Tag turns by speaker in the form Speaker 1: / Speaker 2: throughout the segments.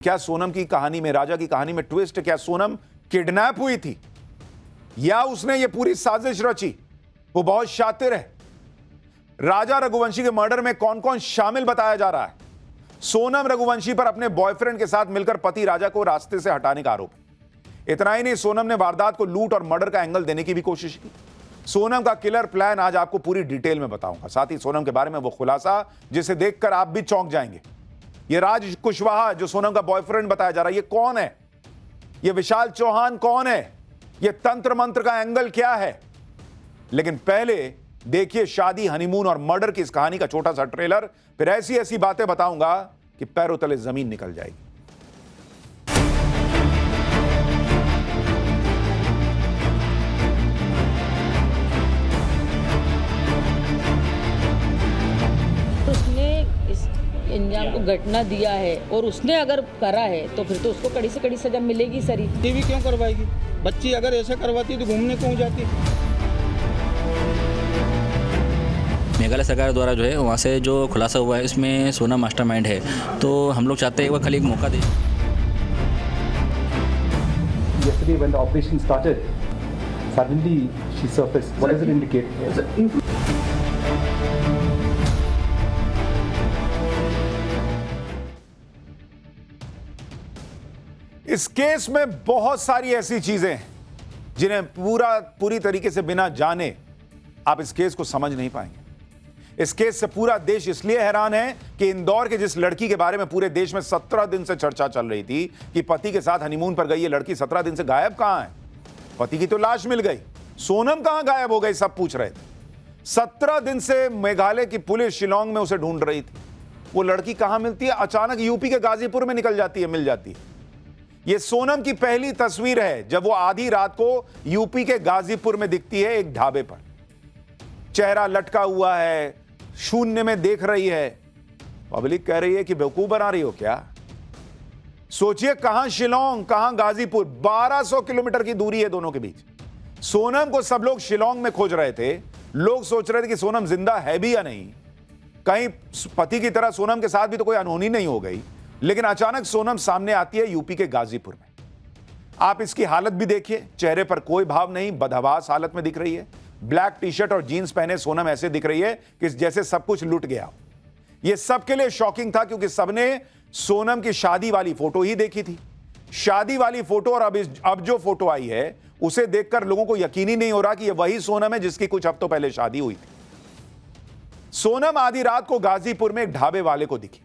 Speaker 1: क्या सोनम की कहानी में, राजा की कहानी में ट्विस्ट, क्या सोनम किडनैप हुई थी या उसने ये पूरी साजिश रची? वो बहुत शातिर है। राजा रघुवंशी के मर्डर में कौन कौन शामिल बताया जा रहा है। सोनम रघुवंशी पर अपने बॉयफ्रेंड के साथ मिलकर पति राजा को रास्ते से हटाने का आरोप। इतना ही नहीं, सोनम ने वारदात को लूट और मर्डर का एंगल देने की भी कोशिश की। सोनम का किलर प्लान आज आपको पूरी डिटेल में बताऊंगा। साथ ही सोनम के बारे में वो खुलासा जिसे देखकर आप भी चौंक जाएंगे। ये राज कुशवाहा जो सोनम का बॉयफ्रेंड बताया जा रहा है, ये कौन है? ये विशाल चौहान कौन है? ये तंत्र मंत्र का एंगल क्या है? लेकिन पहले देखिए शादी, हनीमून और मर्डर की इस कहानी का छोटा सा ट्रेलर, फिर ऐसी ऐसी बातें बताऊंगा कि पैरों तले जमीन निकल जाएगी।
Speaker 2: इंजाम को घटना दिया है और उसने अगर करा है तो फिर तो उसको कड़ी से कड़ी सजा मिलेगी सर।
Speaker 3: टीवी क्यों करवाएगी? बच्ची अगर ऐसा करवाती तो घूमने क्यों जाती?
Speaker 4: मेघालय सरकार द्वारा जो है वहाँ से जो खुलासा हुआ है इसमें सोनम मास्टरमाइंड है, तो हम लोग चाहते हैं वो खाली एक मौका दे।
Speaker 5: Yesterday when the operation started, suddenly she surfaced. What does it indicate?
Speaker 1: इस केस में बहुत सारी ऐसी चीजें हैं जिन्हें पूरी तरीके से बिना जाने आप इस केस को समझ नहीं पाएंगे। इस केस से पूरा देश इसलिए हैरान है कि इंदौर के जिस लड़की के बारे में पूरे देश में 17 दिन से चर्चा चल रही थी कि पति के साथ हनीमून पर गई, ये लड़की 17 दिन से गायब कहां है? पति की तो लाश मिल गई, सोनम कहां गायब हो गई, सब पूछ रहे थे। 17 दिन से मेघालय की पुलिस शिलोंग में उसे ढूंढ रही थी। वो लड़की कहां मिलती है? अचानक यूपी के गाजीपुर में निकल जाती है, मिल जाती है। यह सोनम की पहली तस्वीर है जब वो आधी रात को यूपी के गाजीपुर में दिखती है एक ढाबे पर। चेहरा लटका हुआ है, शून्य में देख रही है। पब्लिक कह रही है कि बेवकूफ बना रही हो क्या? सोचिए, कहां शिलोंग, कहां गाजीपुर, 1200 किलोमीटर की दूरी है दोनों के बीच। सोनम को सब लोग शिलोंग में खोज रहे थे। लोग सोच रहे थे कि सोनम जिंदा है भी या नहीं, कहीं पति की तरह सोनम के साथ भी तो कोई अनहोनी नहीं हो गई। लेकिन अचानक सोनम सामने आती है यूपी के गाजीपुर में। आप इसकी हालत भी देखिए, चेहरे पर कोई भाव नहीं, बदहवास हालत में दिख रही है। ब्लैक टी शर्ट और जीन्स पहने सोनम ऐसे दिख रही है कि जैसे सब कुछ लुट गया। यह सबके लिए शॉकिंग था क्योंकि सबने सोनम की शादी वाली फोटो ही देखी थी। शादी वाली फोटो और अब जो फोटो आई है उसे देखकर लोगों को यकीन ही नहीं हो रहा कि यह वही सोनम है जिसकी कुछ हफ्तों पहले शादी हुई थी। सोनम आधी रात को गाजीपुर में एक ढाबे वाले को दिखी।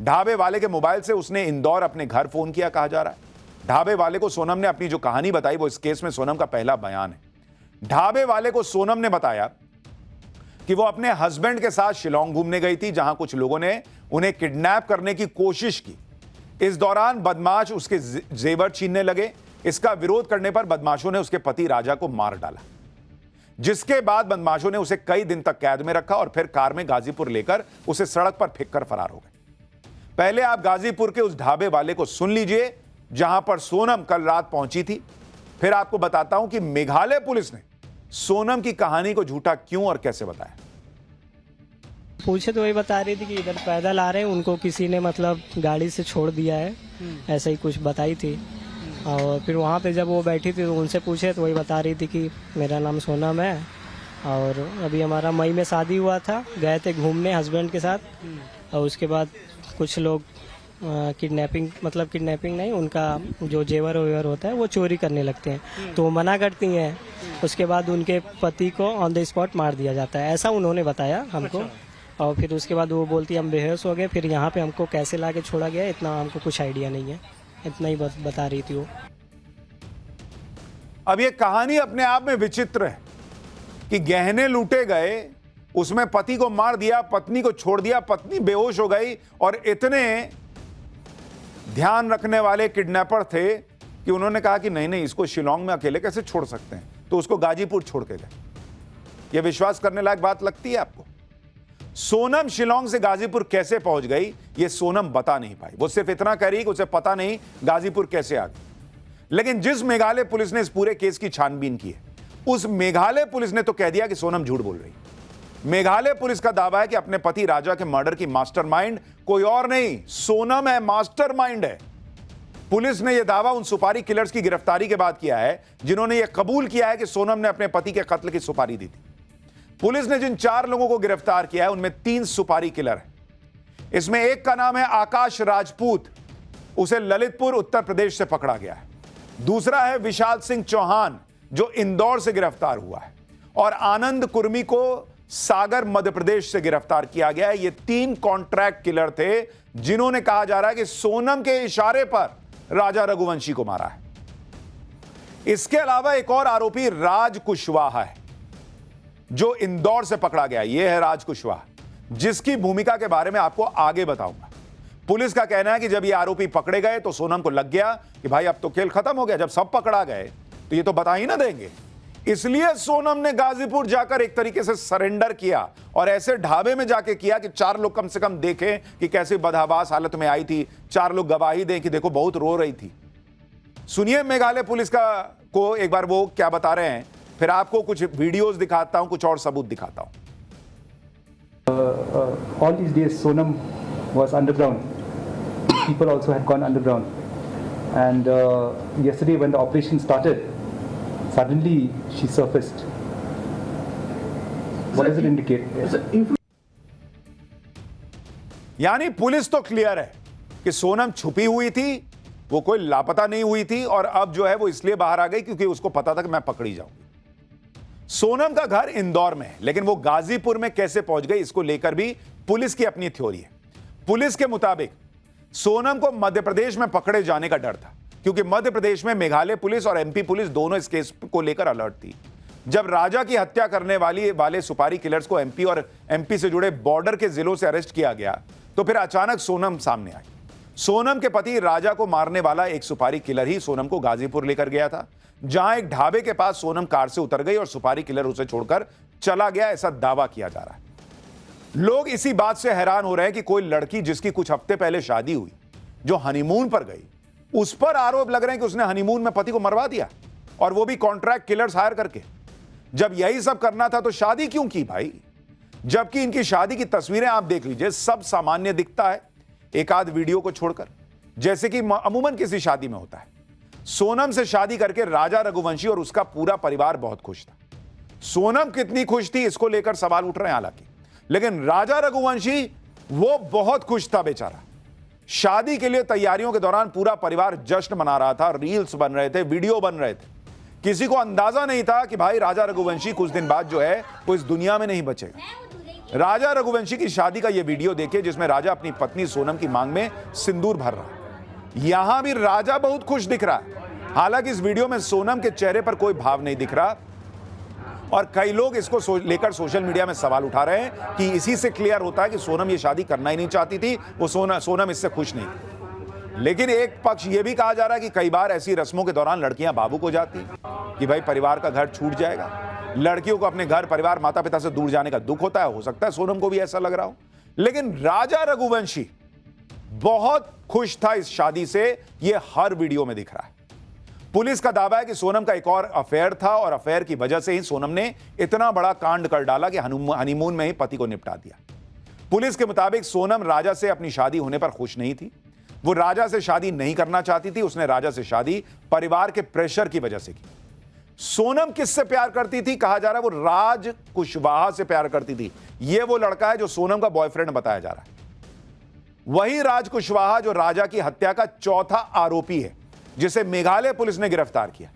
Speaker 1: ढाबे वाले के मोबाइल से उसने इंदौर अपने घर फोन किया, कहा जा रहा है। ढाबे वाले को सोनम ने अपनी जो कहानी बताई वो इस केस में सोनम का पहला बयान है। ढाबे वाले को सोनम ने बताया कि वो अपने हस्बैंड के साथ शिलोंग घूमने गई थी, जहां कुछ लोगों ने उन्हें किडनैप करने की कोशिश की। इस दौरान बदमाश उसके जेवर छीनने लगे। इसका विरोध करने पर बदमाशों ने उसके पति राजा को मार डाला, जिसके बाद बदमाशों ने उसे कई दिन तक कैद में रखा और फिर कार में गाजीपुर लेकर उसे सड़क पर फेंककर फरार हो गए। पहले आप गाजीपुर के उस ढाबे वाले को सुन लीजिए जहां पर सोनम कल रात पहुंची थी। फिर आपको बताता हूं कि मेघालय पुलिस ने सोनम की कहानी को झूठा क्यों और कैसे बताया।
Speaker 6: पूछे तो वही बता रही थी कि इधर पैदल आ रहे हैं, उनको किसी ने मतलब गाड़ी से छोड़ दिया है, ऐसा ही कुछ बताई थी। और फिर वहाँ पे जब वो बैठी थी तो उनसे पूछे तो वही बता रही थी कि मेरा नाम सोनम है और अभी हमारा मई में शादी हुआ था, गए थे घूमने हस्बैंड के साथ, और उसके बाद कुछ लोग किडनैपिंग नहीं, उनका जो जेवर वेवर होता है वो चोरी करने लगते हैं, तो वो मना करती हैं। उसके बाद उनके पति को ऑन द स्पॉट मार दिया जाता है, ऐसा उन्होंने बताया हमको। और फिर उसके बाद वो बोलती हम बेहोश हो गए, फिर यहाँ पे हमको कैसे लाके छोड़ा गया इतना हमको कुछ आइडिया नहीं है, इतना ही बता रही थी वो।
Speaker 1: अब ये कहानी अपने आप में विचित्र है कि गहने लूटे गए, उसमें पति को मार दिया, पत्नी को छोड़ दिया, पत्नी बेहोश हो गई और इतने ध्यान रखने वाले किडनैपर थे कि उन्होंने कहा कि नहीं इसको शिलोंग में अकेले कैसे छोड़ सकते हैं, तो उसको गाजीपुर छोड़ के गए। यह विश्वास करने लायक बात लगती है आपको? सोनम शिलोंग से गाजीपुर कैसे पहुंच गई यह सोनम बता नहीं पाई। वो सिर्फ इतना कह रही कि उसे पता नहीं गाजीपुर कैसे आ गई। लेकिन जिस मेघालय पुलिस ने इस पूरे केस की छानबीन की है, उस मेघालय पुलिस ने तो कह दिया कि सोनम झूठ बोल रही। मेघालय पुलिस का दावा है कि अपने पति राजा के मर्डर की मास्टरमाइंड कोई और नहीं, सोनम है, मास्टरमाइंड है। पुलिस ने यह दावा उन सुपारी किलर्स की गिरफ्तारी के बाद किया है जिन्होंने यह कबूल किया है कि सोनम ने अपने पति के कत्ल की सुपारी दी थी। पुलिस ने जिन 4 लोगों को गिरफ्तार किया है उनमें 3 सुपारी किलर हैं। इसमें एक का नाम है आकाश राजपूत, उसे ललितपुर उत्तर प्रदेश से पकड़ा गया है। दूसरा है विशाल सिंह चौहान जो इंदौर से गिरफ्तार हुआ है, और आनंद कुर्मी को सागर मध्य प्रदेश से गिरफ्तार किया गया है। ये 3 कॉन्ट्रैक्ट किलर थे जिन्होंने कहा जा रहा है कि सोनम के इशारे पर राजा रघुवंशी को मारा है। इसके अलावा एक और आरोपी राज कुशवाहा है जो इंदौर से पकड़ा गया। यह है राज कुशवाहा, जिसकी भूमिका के बारे में आपको आगे बताऊंगा। पुलिस का कहना है कि जब ये आरोपी पकड़े गए तो सोनम को लग गया कि भाई अब तो खेल खत्म हो गया, जब सब पकड़ा गए तो ये तो बता ही ना देंगे। इसलिए सोनम ने गाजीपुर जाकर एक तरीके से सरेंडर किया, और ऐसे ढाबे में जाके किया कि 4 लोग कम से कम देखें कि कैसे बदहवास हालत में आई थी, 4 लोग गवाही दें कि देखो बहुत रो रही थी। सुनिए मेघालय पुलिस को एक बार वो क्या बता रहे हैं, फिर आपको कुछ वीडियोस दिखाता हूं, कुछ और सबूत दिखाता हूं।
Speaker 5: All these days Sonam was underground. People also had gone underground. And yesterday when the operation started, suddenly she surfaced. What does it indicate?
Speaker 1: यानी पुलिस तो क्लियर है कि सोनम छुपी हुई थी, वो कोई लापता नहीं हुई थी, और अब जो है वो इसलिए बाहर आ गई क्योंकि उसको पता था कि मैं पकड़ी जाऊंगी। सोनम का घर इंदौर में है, लेकिन वो गाजीपुर में कैसे पहुंच गई, इसको लेकर भी पुलिस की अपनी थ्योरी है। पुलिस के मुताबिक सोनम को मध्य प्रदेश में पकड़े जाने का डर था, क्योंकि मध्य प्रदेश में मेघालय पुलिस और एमपी पुलिस दोनों इस केस को लेकर अलर्ट थी। जब राजा की हत्या करने वाले सुपारी किलर्स को एमपी और एमपी से जुड़े बॉर्डर के जिलों से अरेस्ट किया गया, तो फिर अचानक सोनम सामने आई। सोनम के पति राजा को मारने वाला एक सुपारी किलर ही सोनम को गाजीपुर लेकर गया था, जहां एक ढाबे के पास सोनम कार से उतर गई और सुपारी किलर उसे छोड़कर चला गया, ऐसा दावा किया जा रहा है। लोग इसी बात से हैरान हो रहे हैं कि कोई लड़की जिसकी कुछ हफ्ते पहले शादी हुई, जो हनीमून पर गई, उस पर आरोप लग रहे हैं कि उसने हनीमून में पति को मरवा दिया, और वो भी कॉन्ट्रैक्ट किलर्स हायर करके। जब यही सब करना था तो शादी क्यों की भाई? जबकि इनकी शादी की तस्वीरें आप देख लीजिए, सब सामान्य दिखता है एक आध वीडियो को छोड़कर, जैसे कि अमूमन किसी शादी में होता है। सोनम से शादी करके राजा रघुवंशी और उसका पूरा परिवार बहुत खुश था। सोनम कितनी खुश थी इसको लेकर सवाल उठ रहे हैं हालांकि, लेकिन राजा रघुवंशी वो बहुत खुश था बेचारा। शादी के लिए तैयारियों के दौरान पूरा परिवार जश्न मना रहा था, रील्स बन रहे थे, वीडियो बन रहे थे। किसी को अंदाजा नहीं था कि भाई राजा रघुवंशी कुछ दिन बाद जो है वो इस दुनिया में नहीं बचेगा। राजा रघुवंशी की शादी का यह वीडियो देखिए, जिसमें राजा अपनी पत्नी सोनम की मांग में सिंदूर भर रहा है। यहां भी राजा बहुत खुश दिख रहा है, हालांकि इस वीडियो में सोनम के चेहरे पर कोई भाव नहीं दिख रहा, और कई लोग इसको लेकर सोशल मीडिया में सवाल उठा रहे हैं कि इसी से क्लियर होता है कि सोनम ये शादी करना ही नहीं चाहती थी, वो सोनम इससे खुश नहीं थी। लेकिन एक पक्ष ये भी कहा जा रहा है कि कई बार ऐसी रस्मों के दौरान लड़कियां भावुक हो जाती कि भाई परिवार का घर छूट जाएगा। लड़कियों को अपने घर परिवार माता पिता से दूर जाने का दुख होता है, हो सकता है सोनम को भी ऐसा लग रहा हो। लेकिन राजा रघुवंशी बहुत खुश था इस शादी से, यह हर वीडियो में दिख रहा है। पुलिस का दावा है कि सोनम का एक और अफेयर था, और अफेयर की वजह से ही सोनम ने इतना बड़ा कांड कर डाला कि हनीमून में ही पति को निपटा दिया। पुलिस के मुताबिक सोनम राजा से अपनी शादी होने पर खुश नहीं थी। वो राजा से शादी नहीं करना चाहती थी, उसने राजा से शादी परिवार के प्रेशर की वजह से की। सोनम किससे प्यार करती थी? कहा जा रहा है वो राज कुशवाहा से प्यार करती थी। यह वो लड़का है जो सोनम का बॉयफ्रेंड बताया जा रहा है। वही राज कुशवाहा जो राजा की हत्या का चौथा आरोपी है, जिसे मेघालय पुलिस ने गिरफ्तार किया।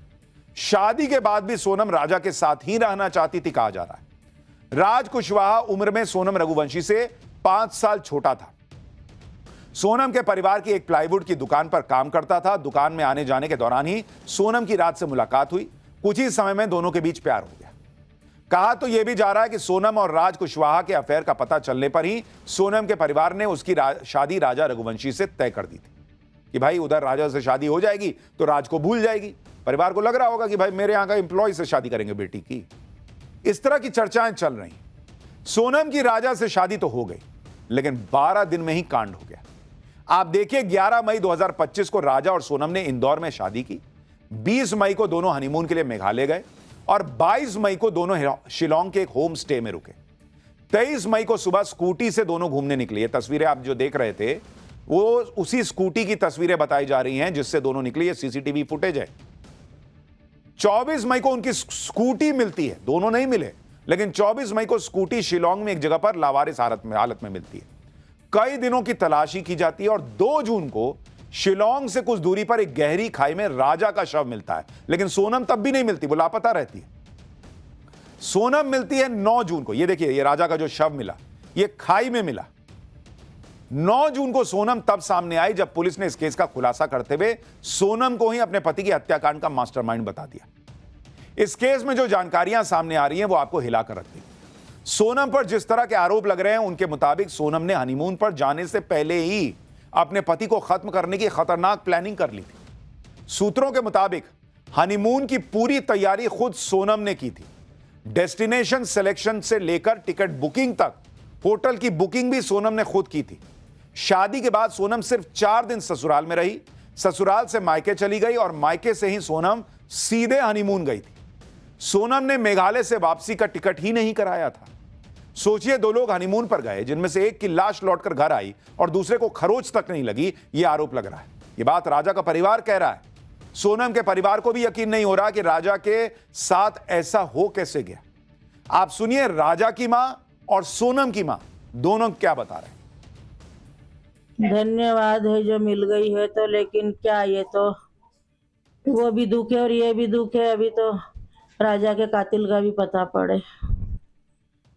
Speaker 1: शादी के बाद भी सोनम राजा के साथ ही रहना चाहती थी, कहा जा रहा है। राज कुशवाहा उम्र में सोनम रघुवंशी से 5 साल छोटा था। सोनम के परिवार की एक प्लाईवुड की दुकान पर काम करता था। दुकान में आने जाने के दौरान ही सोनम की रात से मुलाकात हुई। कुछ ही समय में दोनों के बीच प्यार हो गया। कहा तो यह भी जा रहा है कि सोनम और राज कुशवाहा के अफेयर का पता चलने पर ही सोनम के परिवार ने उसकी शादी राजा रघुवंशी से तय कर दी थी कि भाई उधर राजा से शादी हो जाएगी तो राज को भूल जाएगी। परिवार को लग रहा होगा कि भाई मेरे यहां का एम्प्लॉय से शादी करेंगे बेटी की। इस तरह की चर्चाएं चल रही। सोनम की राजा से शादी तो हो गई, लेकिन 12 दिन में ही कांड हो गया। आप देखिए, 11 मई 2025 को राजा और सोनम ने इंदौर में शादी की। 20 मई को दोनों हनीमून के लिए मेघालय गए, और 22 मई को दोनों शिलोंग के एक होम स्टे में रुके। 23 मई को सुबह स्कूटी से दोनों घूमने निकले। ये तस्वीरें आप जो देख रहे थे, वो उसी स्कूटी की तस्वीरें बताई जा रही हैं जिससे दोनों निकली। ये सीसीटीवी फुटेज है। 24 मई को उनकी स्कूटी मिलती है, दोनों नहीं मिले, लेकिन 24 मई को स्कूटी शिलोंग में एक जगह पर लावारिस हालत में मिलती है। कई दिनों की तलाशी की जाती है और 2 जून को शिलोंग से कुछ दूरी पर एक गहरी खाई में राजा का शव मिलता है, लेकिन सोनम तब भी नहीं मिलती, वो लापता रहती है। सोनम मिलती है 9 जून को। ये देखिए, ये राजा का जो शव मिला, ये खाई में मिला। 9 जून को सोनम तब सामने आई जब पुलिस ने इस केस का खुलासा करते हुए सोनम को ही अपने पति की हत्याकांड का मास्टरमाइंड बता दिया। इस केस में जो जानकारियां सामने आ रही हैं वो आपको हिलाकर रख दी। सोनम पर जिस तरह के आरोप लग रहे हैं, उनके मुताबिक सोनम ने हनीमून पर जाने से पहले ही अपने पति को खत्म करने की खतरनाक प्लानिंग कर ली थी। सूत्रों के मुताबिक हनीमून की पूरी तैयारी खुद सोनम ने की थी। डेस्टिनेशन सिलेक्शन से लेकर टिकट बुकिंग तक, होटल की बुकिंग भी सोनम ने खुद की थी। शादी के बाद सोनम सिर्फ 4 दिन ससुराल में रही। ससुराल से मायके चली गई और मायके से ही सोनम सीधे हनीमून गई थी। सोनम ने मेघालय से वापसी का टिकट ही नहीं कराया था। सोचिए, 2 लोग हनीमून पर गए, जिनमें से एक की लाश लौटकर घर आई और दूसरे को खरोच तक नहीं लगी। यह आरोप लग रहा है। यह बात राजा का परिवार कह रहा है। सोनम के परिवार को भी यकीन नहीं हो रहा कि राजा के साथ ऐसा हो कैसे गया। आप सुनिए राजा की मां और सोनम की मां दोनों क्या बता रहे हैं।
Speaker 7: धन्यवाद है जो मिल गई है, तो लेकिन क्या, ये तो वो भी दुख है और ये भी दुख है। अभी तो राजा के कातिल का भी पता पड़े।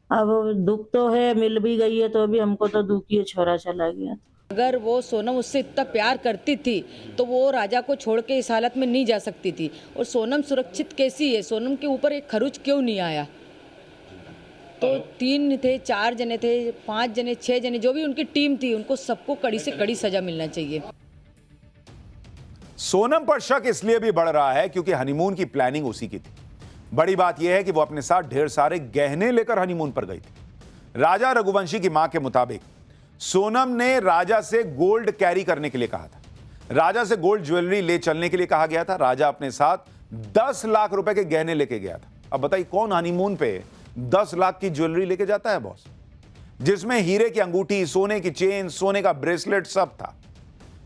Speaker 7: अब दुख तो है, मिल भी गई है, तो भी हमको तो दुख ही है, छोरा चला गया।
Speaker 2: अगर वो सोनम उससे इतना प्यार करती थी तो वो राजा को छोड़ के इस हालत में नहीं जा सकती थी। और सोनम सुरक्षित कैसी है? सोनम के ऊपर एक खरोच क्यों नहीं आया? तो 3 थे, 4 जने थे, 5 जने, 6 जने, जो भी उनकी टीम थी, उनको सबको कड़ी से कड़ी सजा मिलना चाहिए।
Speaker 1: सोनम पर शक इसलिए भी बढ़ रहा है क्योंकि हनीमून की प्लानिंग उसी की थी। बड़ी बात यह है कि वो अपने साथ ढेर सारे गहने लेकर हनीमून पर गई थी। राजा रघुवंशी की मां के मुताबिक सोनम ने राजा से गोल्ड कैरी करने के लिए कहा था। राजा से गोल्ड ज्वेलरी ले चलने के लिए कहा गया था। राजा अपने साथ 10 लाख रुपए के गहने लेके गया था। अब बताइए, कौन हनीमून पे 10 लाख की ज्वेलरी लेके जाता है बॉस, जिसमें हीरे की अंगूठी, सोने की चेन, सोने का ब्रेसलेट सब था।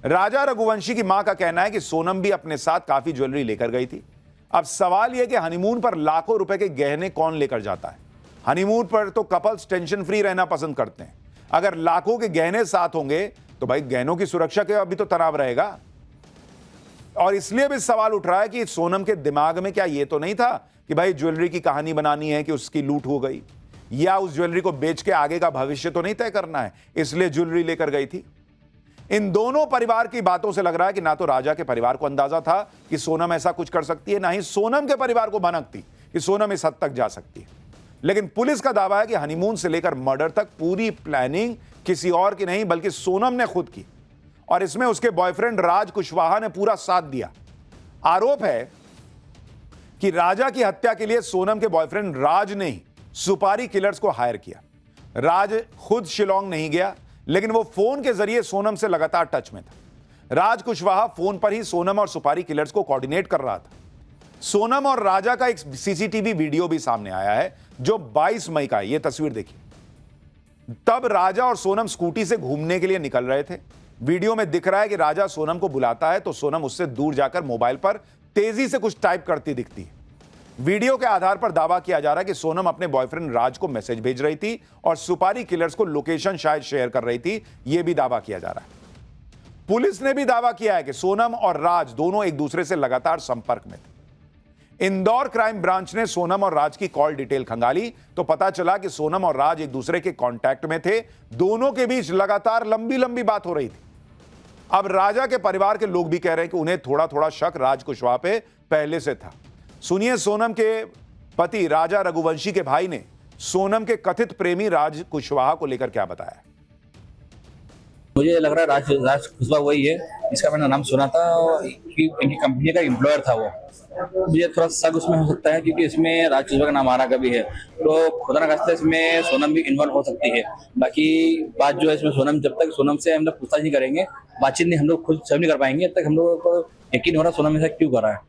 Speaker 1: राजा रघुवंशी की मां का कहना है कि सोनम भी अपने साथ काफी ज्वेलरी लेकर गई थी। अब सवाल यह कि हनीमून पर लाखों रुपए के गहने कौन लेकर जाता है? हनीमून पर तो कपल्स टेंशन फ्री रहना पसंद करते हैं। अगर लाखों के गहने साथ होंगे तो भाई गहनों की सुरक्षा के अभी तो तनाव रहेगा। और इसलिए भी सवाल उठ रहा है कि सोनम के दिमाग में क्या ये तो नहीं था कि भाई ज्वेलरी की कहानी बनानी है कि उसकी लूट हो गई, या उस ज्वेलरी को बेच के आगे का भविष्य तो नहीं तय करना है, इसलिए ज्वेलरी लेकर गई थी। इन दोनों परिवार की बातों से लग रहा है कि ना तो राजा के परिवार को अंदाजा था कि सोनम ऐसा कुछ कर सकती है, ना ही सोनम के परिवार को भनक थी कि सोनम इस हद तक जा सकती है। लेकिन पुलिस का दावा है कि हनीमून से लेकर मर्डर तक पूरी प्लानिंग किसी और की नहीं बल्कि सोनम ने खुद की, और इसमें उसके बॉयफ्रेंड राज कुशवाहा ने पूरा साथ दिया। आरोप है कि राजा की हत्या के लिए सोनम के बॉयफ्रेंड राज ने ही सुपारी किलर्स को हायर किया। राज खुद शिलोंग नहीं गया, लेकिन वो फोन के जरिए सोनम से लगातार टच में था। राज कुशवाहा फोन पर ही सोनम और सुपारी किलर्स को कोऑर्डिनेट कर रहा था। सोनम और राजा का एक सीसीटीवी वीडियो भी सामने आया है जो 22 मई का है। यह तस्वीर देखिए। तब राजा और सोनम स्कूटी से घूमने के लिए निकल रहे थे। वीडियो में दिख रहा है कि राजा सोनम को बुलाता है तो सोनम उससे दूर जाकर मोबाइल पर तेजी से कुछ टाइप करती दिखती है। वीडियो के आधार पर दावा किया जा रहा है कि सोनम अपने बॉयफ्रेंड राज को मैसेज भेज रही थी और सुपारी किलर्स को लोकेशन शायद शेयर कर रही थी। यह भी दावा किया जा रहा है। पुलिस ने भी दावा किया है कि सोनम और राज दोनों एक दूसरे से लगातार संपर्क में थे। इंदौर क्राइम ब्रांच ने सोनम और राज की कॉल डिटेल खंगाली तो पता चला कि सोनम और राज एक दूसरे के कांटेक्ट में थे। दोनों के बीच लगातार लंबी लंबी बात हो रही थी। अब राजा के परिवार के लोग भी कह रहे हैं कि उन्हें थोड़ा थोड़ा शक राज कुशवाहा पे पहले से था। सुनिए सोनम के पति राजा रघुवंशी के भाई ने सोनम के कथित प्रेमी राज कुशवाहा को लेकर क्या बताया।
Speaker 4: मुझे लग रहा है राज कुशवाहा वही है, इसका मैंने नाम सुना था कि इनकी कंपनी का एम्प्लॉयर था वो। मुझे थोड़ा शक उसमें हो सकता है क्योंकि इसमें राज कुशवाहा का नाम आ रहा कभी है, तो खुदा न खास्ता इसमें सोनम भी इन्वॉल्व हो सकती है। बाकी बात जो है इसमें सोनम, जब तक सोनम से हम लोग पूछताछ नहीं करेंगे, बातचीत नहीं हम लोग खुद सब नहीं कर पाएंगे, तब तक हम लोगों को यकीन हो रहा सोनम ऐसा क्यों कर रहा है।